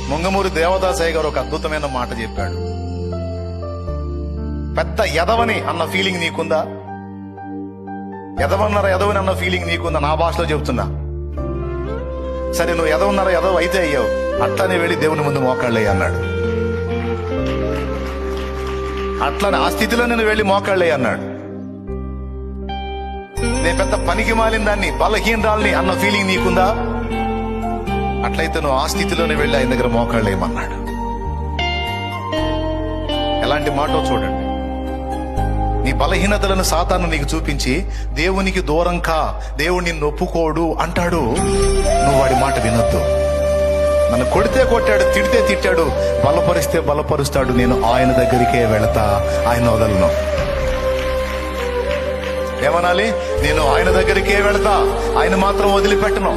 ముంగమూరి దేవదాసయ్య గారు ఒక అద్భుతమైన మాట చెప్పాడు. పెద్ద ఎదవని అన్న ఫీలింగ్ నీకుందా? ఎదవన్నారా ఎదవని అన్న ఫీలింగ్ నీకుందా? నా భాషలో చెబుతున్నా. సరే, నువ్వు ఎదవన్నారా ఎదవ అయితే అయ్యావు, అట్లానే వెళ్ళి దేవుని ముందు మోకాళ్ళయ్య అన్నాడు. అట్లానే ఆ స్థితిలో నేను వెళ్ళి మోకాళ్ళయ్య అన్నాడు. నేను పెద్ద పనికి మాలిన దాన్ని, బలహీనరాల్ని అన్న ఫీలింగ్ నీకుందా? అట్లయితే నువ్వు ఆ స్థితిలోనే వెళ్ళి ఆయన దగ్గర మోకాళ్ళేయమన్నాడు. ఎలాంటి మాటో చూడండి. నీ బలహీనతలను సాతాను నీకు చూపించి దేవునికి దూరం కా, దేవుడు నిన్ను ఒప్పుకోడు అంటాడు. నువ్వు వాడి మాట వినొద్దు. నన్ను కొడితే కొట్టాడు, తిడితే తిట్టాడు, బలపరిస్తే బలపరుస్తాడు. నేను ఆయన దగ్గరికే వెళతా, ఆయన వదలను. ఏమనాలి? నేను ఆయన దగ్గరికే వెళతా, ఆయన మాత్రం వదిలిపెట్టను.